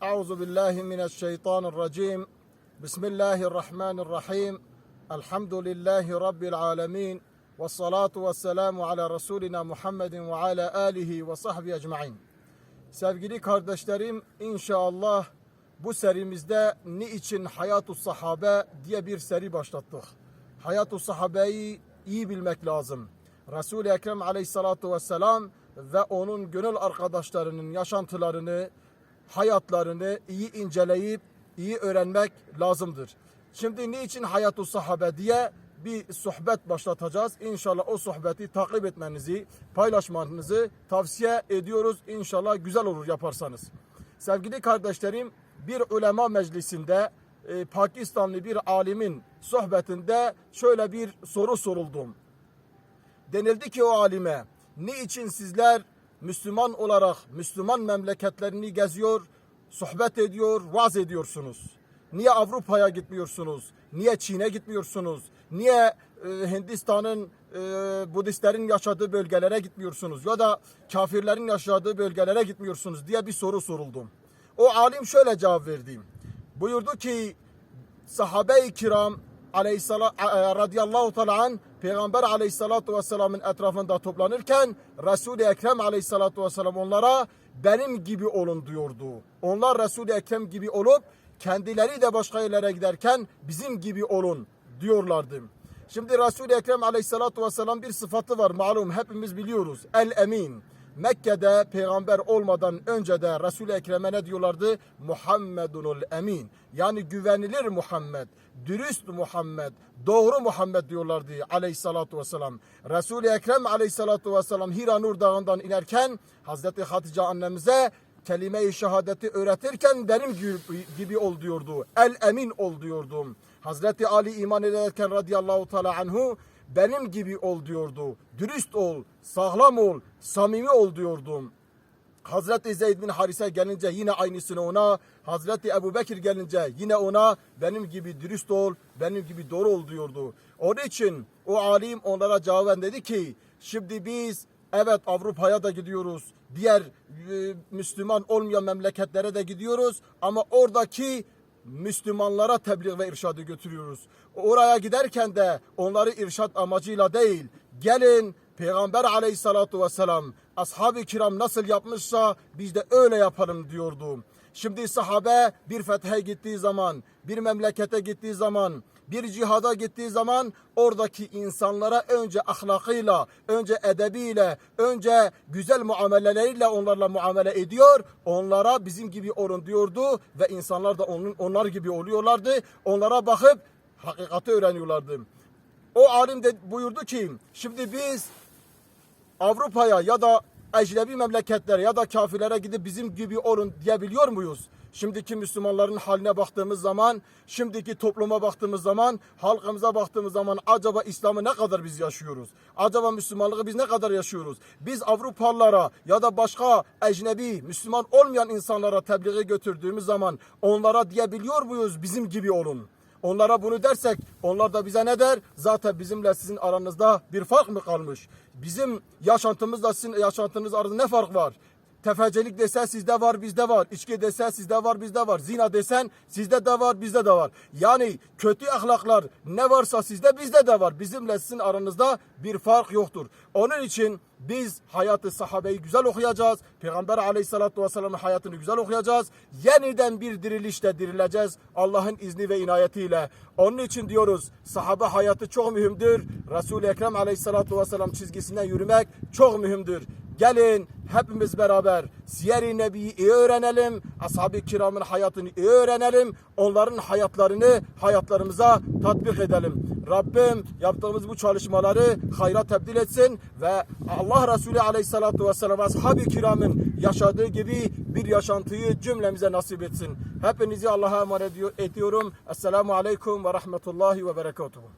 Euzu billahi mineşşeytanirracim. Bismillahirrahmanirrahim. Elhamdülillahi Rabbil alemin. Ve salatu ve selamu ala Resulina Muhammedin ve ala alihi ve sahbihi ecmain. Sevgili kardeşlerim, inşallah bu serimizde niçin Hayat-ı Sahabe diye bir seri başlattık. Hayat-ı Sahabe'yi iyi bilmek lazım. Resul-i Ekrem aleyhissalatu vesselam ve onun gönül arkadaşlarının yaşantılarını, hayatlarını iyi inceleyip iyi öğrenmek lazımdır. Şimdi niçin Hayat-ı Sahabe diye bir sohbet başlatacağız. İnşallah o sohbeti takip etmenizi, paylaşmanızı tavsiye ediyoruz. İnşallah güzel olur yaparsanız. Sevgili kardeşlerim, bir ulema meclisinde Pakistanlı bir alimin sohbetinde şöyle bir soru soruldu. Denildi ki o alime, niçin sizler Müslüman olarak Müslüman memleketlerini geziyor, sohbet ediyor, vaaz ediyorsunuz? Niye Avrupa'ya gitmiyorsunuz? Niye Çin'e gitmiyorsunuz? Niye Hindistan'ın Budistlerin yaşadığı bölgelere gitmiyorsunuz? Ya da kafirlerin yaşadığı bölgelere gitmiyorsunuz diye bir soru soruldu. O alim şöyle cevap verdi. Buyurdu ki sahabe-i kiram radıyallahu teala anh Peygamber aleyhissalatu vesselamın etrafında toplanırken Resul-i Ekrem aleyhissalatu vesselam onlara benim gibi olun diyordu. Onlar Resul-i Ekrem gibi olup kendileri de başka yerlere giderken bizim gibi olun diyorlardı. Şimdi Resul-i Ekrem aleyhissalatu vesselam bir sıfatı var malum, hepimiz biliyoruz. El-Emin. Mekke'de peygamber olmadan önce de Resul-i Ekrem'e ne diyorlardı? Muhammedunul Emin. Yani güvenilir Muhammed, dürüst Muhammed, doğru Muhammed diyorlardı aleyhissalatu vesselam. Resul-i Ekrem aleyhissalatu vesselam Hira Nur Dağı'ndan inerken Hazreti Hatice annemize kelime-i şehadeti öğretirken benim gibi ol diyordu. El-Emin ol diyordu. Hazreti Ali iman ederken radıyallahu teala anhu benim gibi ol diyordu. Dürüst ol, sağlam ol, samimi ol diyordum. Hazreti Zeyd bin Harise gelince yine aynısını ona, Hazreti Ebu Bekir gelince yine ona benim gibi dürüst ol, benim gibi doğru ol diyordu. Onun için o alim onlara cevaben dedi ki, şimdi biz evet Avrupa'ya da gidiyoruz, diğer Müslüman olmayan memleketlere de gidiyoruz ama oradaki Müslümanlara tebliğ ve irşadı götürüyoruz. Oraya giderken de onları irşad amacıyla değil, gelin Peygamber aleyhissalatu vesselam ashab-ı kiram nasıl yapmışsa biz de öyle yapalım diyordu. Şimdi sahabe bir fethe gittiği zaman, bir memlekete gittiği zaman, bir cihada gittiği zaman oradaki insanlara önce ahlakıyla, önce edebiyle, önce güzel muameleleriyle onlarla muamele ediyor. Onlara bizim gibi olun diyordu ve insanlar da onlar gibi oluyorlardı. Onlara bakıp hakikati öğreniyorlardı. O alim de buyurdu ki şimdi biz Avrupa'ya ya da ecnebi memleketlere ya da kafirlere gidip bizim gibi olun diyebiliyor muyuz? Şimdiki Müslümanların haline baktığımız zaman, şimdiki topluma baktığımız zaman, halkımıza baktığımız zaman acaba İslam'ı ne kadar biz yaşıyoruz? Acaba Müslümanlığı biz ne kadar yaşıyoruz? Biz Avrupalılara ya da başka ecnebi, Müslüman olmayan insanlara tebliği götürdüğümüz zaman onlara diyebiliyor muyuz bizim gibi olun? Onlara bunu dersek onlar da bize ne der? Zaten bizimle sizin aranızda bir fark mı kalmış? Bizim yaşantımızla sizin yaşantınız arasında ne fark var? Tefecilik desen sizde var bizde var. İçki desen sizde var bizde var. Zina desen sizde de var bizde de var. Yani kötü ahlaklar ne varsa sizde bizde de var. Bizimle sizin aranızda bir fark yoktur. Onun için biz Hayat-ı Sahabe'yi güzel okuyacağız. Peygamber aleyhissalatu vesselam'ın hayatını güzel okuyacağız. Yeniden bir dirilişte dirileceğiz Allah'ın izni ve inayetiyle. Onun için diyoruz sahabe hayatı çok mühimdir. Resul-i Ekrem aleyhissalatu vesselam çizgisinden yürümek çok mühimdir. Gelin hepimiz beraber Siyer-i Nebi'yi iyi öğrenelim. Ashab-ı kiramın hayatını iyi öğrenelim. Onların hayatlarını hayatlarımıza tatbik edelim. Rabbim yaptığımız bu çalışmaları hayra tebdil etsin ve Allah Resulü aleyhissalatu vesselam ashab-ı kiramın yaşadığı gibi bir yaşantıyı cümlemize nasip etsin. Hepinizi Allah'a emanet ediyorum. Esselamu aleyküm ve rahmetullahi ve berekatuhu.